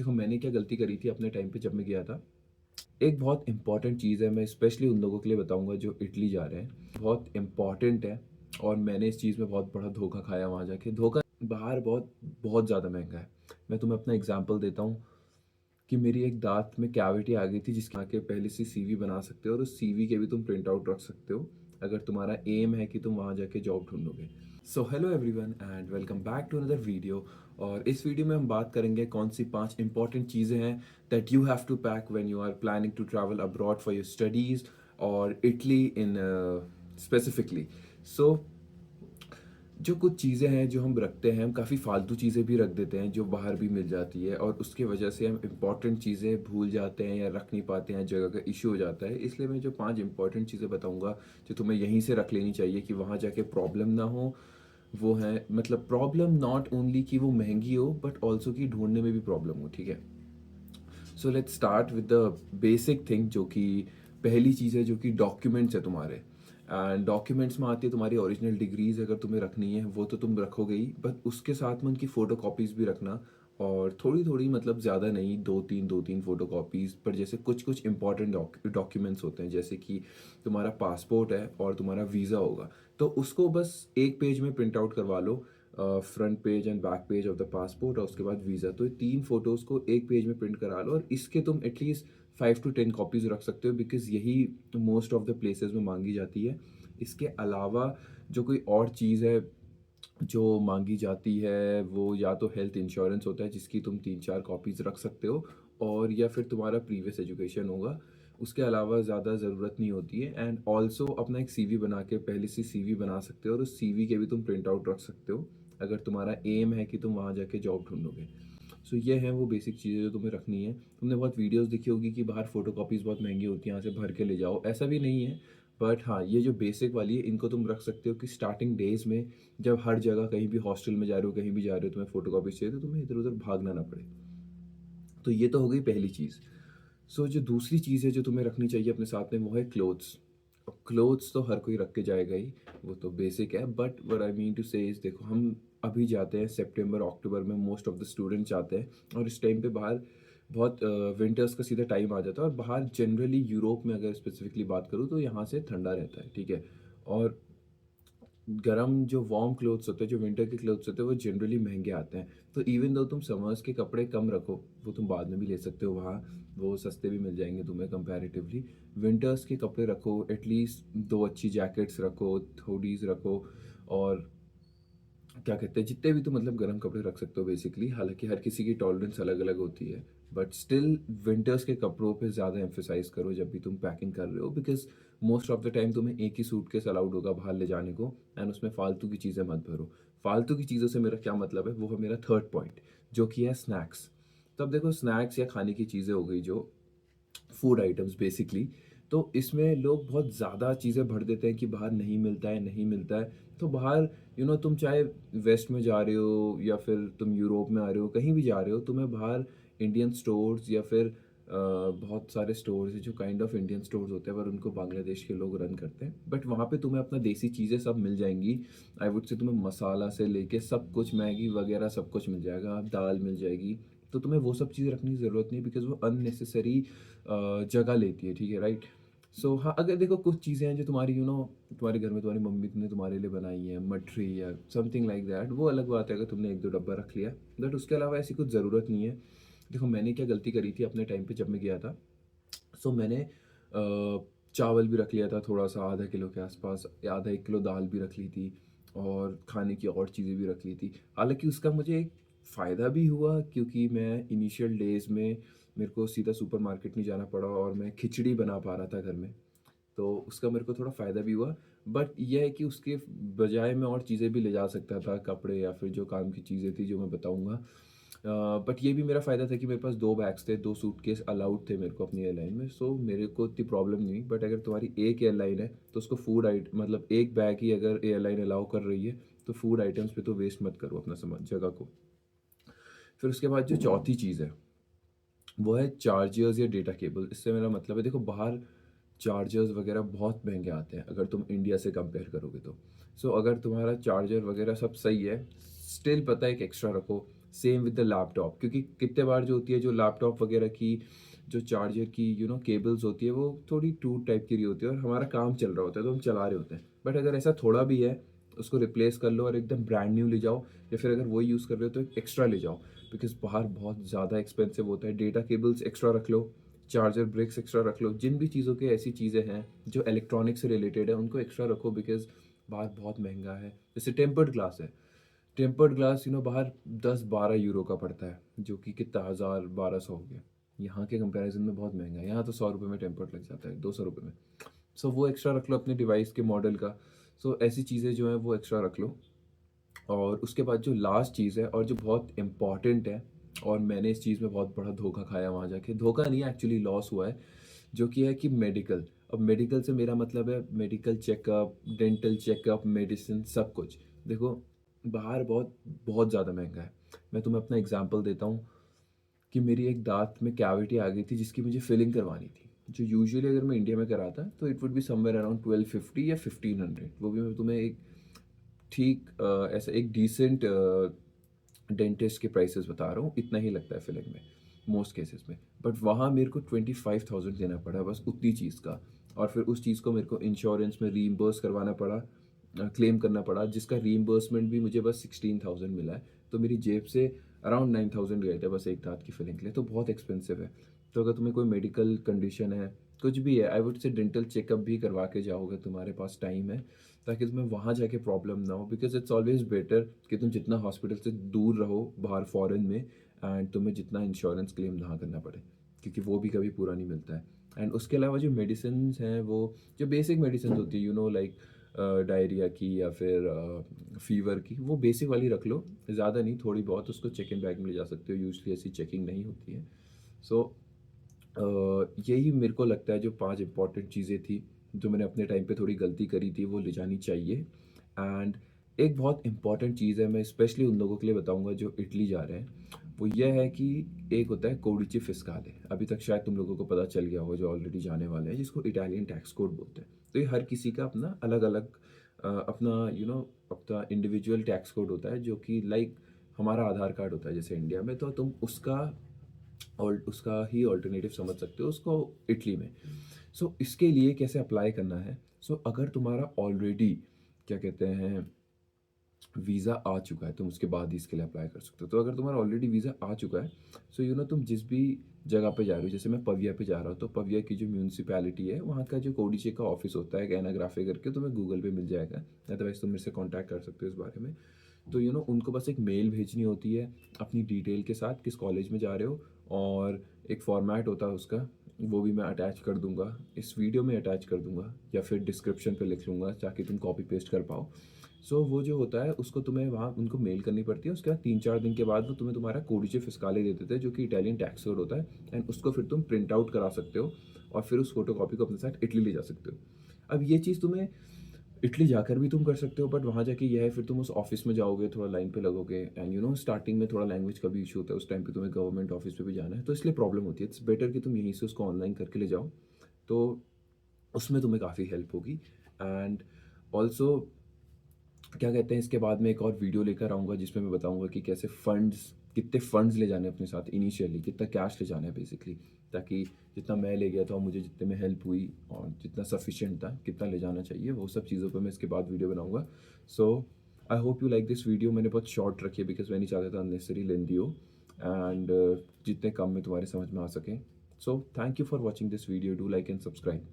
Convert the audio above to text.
देखो मैंने क्या गलती करी थी अपने टाइम पे जब मैं गया था। एक बहुत इम्पॉर्टेंट चीज़ है, मैं स्पेशली उन लोगों के लिए बताऊँगा जो इटली जा रहे हैं। बहुत इम्पॉर्टेंट है और मैंने इस चीज़ में बहुत बड़ा धोखा खाया वहाँ जाके। धोखा बाहर बहुत बहुत ज़्यादा महँगा है। मैं तुम्हें अपना एग्ज़ाम्पल देता हूँ कि मेरी एक दाँत में कैविटी आ गई थी जिसके आके पहले से सीवी बना सकते हो और उस सीवी के भी तुम प्रिंट आउट रख सकते हो, अगर तुम्हारा एम है कि तुम वहाँ जाके जॉब ढूँढोगे। So hello everyone and welcome back to another video. और इस वीडियो में हम बात करेंगे कौन सी 5 इंपॉर्टेंट चीज़ें हैं that you have to pack when you are planning to travel abroad for your studies और इटली इन स्पेसिफिकली। सो जो कुछ चीज़ें हैं जो हम रखते हैं, हम काफ़ी फालतू चीज़ें भी रख देते हैं जो बाहर भी मिल जाती है और उसकी वजह से हम इम्पॉर्टेंट चीज़ें भूल जाते हैं या रख नहीं पाते हैं, जगह का इश्यू हो जाता है। इसलिए मैं जो 5 इंपॉर्टेंट चीज़ें बताऊंगा जो तुम्हें यहीं से रख लेनी चाहिए कि वहाँ जाके प्रॉब्लम ना हो, वो है मतलब प्रॉब्लम नॉट ओनली कि वो महंगी हो बट ऑल्सो कि ढूंढने में भी प्रॉब्लम हो। ठीक है, so let's start with the basic thing जो कि पहली चीज़ है, जो कि डॉक्यूमेंट्स है तुम्हारे। एंड डॉक्यूमेंट्स में आती है तुम्हारी ओरिजिनल डिग्रीज, अगर तुम्हें रखनी है वो तो तुम रखोगे ही, बट उसके साथ में उनकी फ़ोटो कॉपीज़ भी रखना। और थोड़ी थोड़ी मतलब ज़्यादा नहीं, दो तीन फ़ोटो कॉपीज़ पर। जैसे कुछ कुछ इंपॉर्टेंट डॉक्यूमेंट्स होते हैं, जैसे कि तुम्हारा पासपोर्ट है और तुम्हारा वीज़ा होगा, तो उसको बस एक पेज में प्रिंट आउट करवा लो, front page and back page of the passport और उसके बाद वीज़ा। तो ये 3 फ़ोटोज़ को एक पेज में प्रिंट करा लो और इसके तुम एटलीस्ट 5 टू 10 कॉपीज़ रख सकते हो, बिकॉज़ यही मोस्ट ऑफ द प्लेसेस में मांगी जाती है। इसके अलावा जो कोई और चीज़ है जो मांगी जाती है, वो या तो हेल्थ इंश्योरेंस होता है जिसकी तुम 3-4 कॉपीज़ रख सकते हो, और या फिर तुम्हारा प्रीवियस एजुकेशन होगा। उसके अलावा ज़्यादा ज़रूरत नहीं होती है। एंड ऑल्सो अपना एक सीवी बना के पहले से सीवी बना सकते हो और उस सीवी के भी तुम प्रिंट आउट रख सकते हो, अगर तुम्हारा एम है कि तुम वहाँ जाके जॉब ढूँढोगे। सो ये हैं वो बेसिक चीज़ें जो तुम्हें रखनी है। तुमने बहुत वीडियोज़ देखी होगी कि बाहर फ़ोटोकॉपीज़ बहुत महँगी होती हैं, यहाँ से भर के ले जाओ, ऐसा भी नहीं है। बट हाँ, ये जो बेसिक वाली है इनको तुम रख सकते हो कि स्टार्टिंग डेज़ में जब हर जगह कहीं भी हॉस्टल में जा रहे हो, कहीं भी जा रहे हो, तुम्हें फ़ोटोकॉपीज़ चाहिए तो तुम्हें इधर-उधर भागना ना पड़े। तो ये तो हो गई पहली चीज़। सो जो दूसरी चीज़ है जो तुम्हें रखनी चाहिए अपने साथ में, वो है क्लोथ्स। अब क्लोथ्स तो हर कोई रख के जाएगा ही, वो तो बेसिक है, but what I mean to say is देखो हम अभी जाते हैं सितंबर अक्टूबर में, मोस्ट ऑफ द स्टूडेंट्स जाते हैं और इस टाइम पे बाहर बहुत विंटर्स का सीधा टाइम आ जाता है और बाहर जनरली यूरोप में अगर स्पेसिफिकली बात करूँ तो यहाँ से ठंडा रहता है। ठीक है, और गरम जो वार्म क्लोथ्स होते हैं, जो विंटर के क्लोथ्स होते हैं, वो जनरली महंगे आते हैं। तो इवन दो तुम समर्स के कपड़े कम रखो, वो तुम बाद में भी ले सकते हो वहाँ, वो सस्ते भी मिल जाएंगे तुम्हें कंपैरेटिवली। विंटर्स के कपड़े रखो, एटलीस्ट 2 अच्छी जैकेट्स रखो, हुडीज़ रखो, और क्या कहते हैं, जितने भी तुम मतलब गर्म कपड़े रख सकते हो बेसिकली। हालांकि हर किसी की टॉलरेंस अलग अलग होती है, बट स्टिल विंटर्स के कपड़ों पे ज़्यादा एम्फेसाइज करो जब भी तुम पैकिंग कर रहे हो, because most of the time तुम्हें एक ही सूटकेस अलाउड होगा बाहर ले जाने को, एंड उसमें फालतू की चीज़ें मत भरो। फालतू की चीज़ों से मेरा क्या मतलब है, वो है मेरा थर्ड पॉइंट, जो कि है स्नैक्स। तो अब देखो, स्नैक्स या खाने की चीज़ें हो गई जो फूड आइटम्स बेसिकली, तो इसमें लोग बहुत ज़्यादा चीज़ें भर देते हैं कि बाहर नहीं मिलता है, नहीं मिलता है। तो बाहर तुम चाहे वेस्ट में जा रहे हो या फिर तुम यूरोप में आ रहे हो, कहीं भी जा रहे हो, तुम्हें बाहर इंडियन स्टोर्स या फिर बहुत सारे स्टोर्स हैं जो काइंड ऑफ इंडियन स्टोर्स होते हैं पर उनको बांग्लादेश के लोग रन करते हैं, बट वहाँ पे तुम्हें अपना देसी चीज़ें सब मिल जाएंगी। आई वुड से तुम्हें मसाला से लेके सब कुछ, मैगी वगैरह सब कुछ मिल जाएगा, दाल मिल जाएगी। तो तुम्हें वो सब चीज़ें रखने की ज़रूरत नहीं, बिकॉज वो अननेसेसरी जगह लेती है। ठीक है, राइट। सो हाँ, अगर देखो कुछ चीज़ें हैं जो तुम्हारी तुम्हारे घर में तुम्हारी मम्मी ने तुम्हारे लिए बनाई है, मठरी या समथिंग लाइक दैट, वो अलग बात है अगर तुमने एक दो डब्बा रख लिया, बट उसके अलावा ऐसी कुछ ज़रूरत नहीं है। देखो मैंने क्या गलती करी थी अपने टाइम पे जब मैं गया था। सो मैंने चावल भी रख लिया था थोड़ा सा, आधा किलो के आसपास, या आधा 1 किलो दाल भी रख ली थी, और खाने की और चीज़ें भी रख ली थी। हालांकि उसका मुझे एक फ़ायदा भी हुआ, क्योंकि मैं इनिशियल डेज़ में मेरे को सीधा सुपरमार्केट नहीं जाना पड़ा और मैं खिचड़ी बना पा रहा था घर में, तो उसका मेरे को थोड़ा फ़ायदा भी हुआ। बट यह है कि उसके बजाय मैं और चीज़ें भी ले जा सकता था, कपड़े या फिर जो काम की चीज़ें थी जो मैं बताऊँगा। बट ये भी मेरा फ़ायदा था कि मेरे पास 2 बैग्स थे, 2 सूटकेस अलाउड थे मेरे को अपनी एयरलाइन में, सो मेरे को इतनी प्रॉब्लम नहीं हुई। बट अगर तुम्हारी एक एयरलाइन है तो उसको फूड मतलब एक बैग ही अगर एयरलाइन अलाउ कर रही है, तो फूड आइटम्स पे तो वेस्ट मत करो अपना सामान, जगह को। फिर उसके बाद जो चौथी चीज़ है वो है चार्जर्स या डेटा केबल। इससे मेरा मतलब है, देखो बाहर चार्जर्स वगैरह बहुत महंगे आते हैं अगर तुम इंडिया से कंपेयर करोगे तो। सो अगर तुम्हारा चार्जर वगैरह सब सही है, स्टिल पता है एक एक्स्ट्रा रखो। सेम विद द लैपटॉप, क्योंकि कितने बार जो होती है जो लैपटॉप वगैरह की जो चार्जर की केबल्स होती है वो थोड़ी टूट टाइप की रही होती है और हमारा काम चल रहा होता है तो हम चला रहे होते हैं। बट अगर ऐसा थोड़ा भी है उसको रिप्लेस कर लो और एकदम ब्रांड न्यू ले जाओ, या फिर अगर वही यूज़ कर रहे हो तो एक एक्स्ट्रा ले जाओ, बिकॉज बाहर बहुत ज़्यादा एक्सपेंसिव होता है। डेटा केबल्स एक्स्ट्रा रख लो, चार्जर ब्रिक्स एक्स्ट्रा रख लो, जिन भी चीज़ों के ऐसी चीज़ें हैं जो इलेक्ट्रॉनिक से रिलेटेड है उनको एक्स्ट्रा रखो, बिकॉज बाहर बहुत महंगा है। जैसे टेम्पर्ड ग्लास है, टेम्पर्ड ग्लास बाहर 10-12 यूरो का पड़ता है, जो कि कितना 1000-1200 हो गया। यहाँ के कंपैरिजन में बहुत महंगा है, यहाँ तो 100 रुपये में टेम्पर्ड लग जाता है, 200 रुपये में। सो वो एक्स्ट्रा रख लो अपने डिवाइस के मॉडल का। सो ऐसी चीज़ें जो हैं वो एक्स्ट्रा रख लो। और उसके बाद जो लास्ट चीज़ है और जो बहुत इम्पॉर्टेंट है, और मैंने इस चीज़ में बहुत बड़ा धोखा खाया वहाँ जाके, धोखा नहीं एक्चुअली लॉस हुआ है, जो कि है कि मेडिकल। अब मेडिकल से मेरा मतलब है medical checkup, dental checkup, medicine, सब कुछ। देखो बाहर बहुत बहुत ज़्यादा महंगा है। मैं तुम्हें अपना एग्जांपल देता हूँ कि मेरी एक दाँत में कैविटी आ गई थी जिसकी मुझे फिलिंग करवानी थी, जो यूजुअली अगर मैं इंडिया में कराता तो it would be somewhere around 1250 या 1500। वो भी मैं तुम्हें एक ठीक ऐसा एक डिसेंट डेंटिस्ट के प्राइसेस बता रहा हूँ, इतना ही लगता है फिलिंग में मोस्ट केसेस में। बट वहाँ मेरे को 25,000 देना पड़ा बस उतनी चीज़ का। और फिर उस चीज़ को मेरे को इंश्योरेंस में रीइम्बर्स करवाना पड़ा, क्लेम करना पड़ा, जिसका रीइम्बर्समेंट भी मुझे बस 16,000 मिला है। तो मेरी जेब से अराउंड 9,000 गए थे बस एक दाँत की फिलिंग के लिए, तो बहुत एक्सपेंसिव है। तो अगर तुम्हें कोई मेडिकल कंडीशन है, कुछ भी है, I would say dental checkup भी करवा के जाओगे, तुम्हारे पास टाइम है, ताकि तुम्हें वहाँ जाके प्रॉब्लम ना हो। बिकॉज इट्स ऑलवेज बेटर कि तुम जितना हॉस्पिटल से दूर रहो बाहर फॉरेन में, एंड तुम्हें जितना इंश्योरेंस क्लेम ना करना पड़े, क्योंकि वो भी कभी पूरा नहीं मिलता है। एंड उसके अलावा जो मेडिसिन हैं, वो जो बेसिक मेडिसिन होती है लाइक डायरिया की या फिर फीवर की, वो बेसिक वाली रख लो, ज़्यादा नहीं, थोड़ी बहुत। उसको चेक इन बैग में ले जा सकते हो, यूजली ऐसी चेकिंग नहीं होती है। सो यही मेरे को लगता है जो 5 इंपॉर्टेंट चीज़ें थी जो मैंने अपने टाइम पे थोड़ी गलती करी थी, वो ले जानी चाहिए। एंड एक बहुत इंपॉर्टेंट चीज़ है, मैं स्पेशली उन लोगों के लिए बताऊंगा जो इटली जा रहे हैं, वो यह है कि एक होता है कोडिचे फिस्काले। अभी तक शायद तुम लोगों को पता चल गया होगा जो ऑलरेडी जाने वाले हैं, जिसको इटालियन टैक्स कोड बोलते हैं। तो ये हर किसी का अपना अलग अलग अपना अपना इंडिविजुअल टैक्स कोड होता है, जो कि लाइक हमारा आधार कार्ड होता है जैसे इंडिया में, तो तुम उसका और उसका ही ऑल्टरनेटिव समझ सकते हो उसको इटली में। सो इसके लिए कैसे अप्लाई करना है? सो अगर तुम्हारा ऑलरेडी क्या कहते हैं वीज़ा आ चुका है, तुम उसके बाद ही इसके लिए अप्लाई कर सकते हो। तो अगर तुम्हारा ऑलरेडी वीज़ा आ चुका है, सो तुम जिस भी जगह पे जा रहे हो, जैसे मैं पविया पे जा रहा हूँ, तो पविया की जो म्यूनसिपैलिटी है वहाँ का जो कोडिचे का ऑफिस होता है एनाग्राफे करके, तुम्हें गूगल पे मिल जाएगा, अदरवाइज तुम मेरे से कॉन्टैक्ट कर सकते हो इस बारे में। तो उनको बस एक मेल भेजनी होती है अपनी डिटेल के साथ, किस कॉलेज में जा रहे हो, और एक फॉर्मेट होता है उसका, वो भी मैं अटैच कर दूंगा, इस वीडियो में अटैच कर दूंगा, या फिर डिस्क्रिप्शन पे लिख लूँगा ताकि तुम कॉपी पेस्ट कर पाओ। सो वो जो होता है उसको तुम्हें वहाँ उनको मेल करनी पड़ती है। उसके बाद 3-4 दिन के बाद वो तुम्हें तुम्हारा कोडिचे फिस्काले दे देते हैं, जो कि इटालियन टैक्स कोड होता है। एंड उसको फिर तुम प्रिंट आउट करा सकते हो और फिर उस फोटो कॉपी को अपने साथ इटली ले जा सकते हो। अब ये चीज़ तुम्हें इटली जाकर भी तुम कर सकते हो, बट वहाँ जाके यह है फिर तुम उस ऑफिस में जाओगे, थोड़ा लाइन पे लगोगे, एंड स्टार्टिंग में थोड़ा लैंग्वेज का भी इशू होता है, उस टाइम पे तुम्हें गवर्नमेंट ऑफिस पे भी जाना है, तो इसलिए प्रॉब्लम होती है। इट्स बेटर कि तुम यहीं से उसको ऑनलाइन करके ले जाओ, तो उसमें तुम्हें काफ़ी हेल्प होगी। एंड ऑल्सो क्या कहते हैं, इसके बाद में एक और वीडियो लेकर आऊँगा जिसमें मैं बताऊँगा कि कैसे फंड्स, कितने फंड्स ले जाने हैं अपने साथ इनिशियली, कितना कैश ले जाना है बेसिकली, ताकि जितना मैं ले गया था और मुझे जितने में हेल्प हुई और जितना सफिशिएंट था, कितना ले जाना चाहिए, वो सब चीज़ों पे मैं इसके बाद वीडियो बनाऊँगा। So I hope you like this video. मैंने बहुत शॉर्ट रखी है बिकॉज मैं नहीं चाहता था अननेसरी लेंदी हो, एंड जितने कम में तुम्हारे समझ में आ सकें। So thank you for watching this video, do like and subscribe.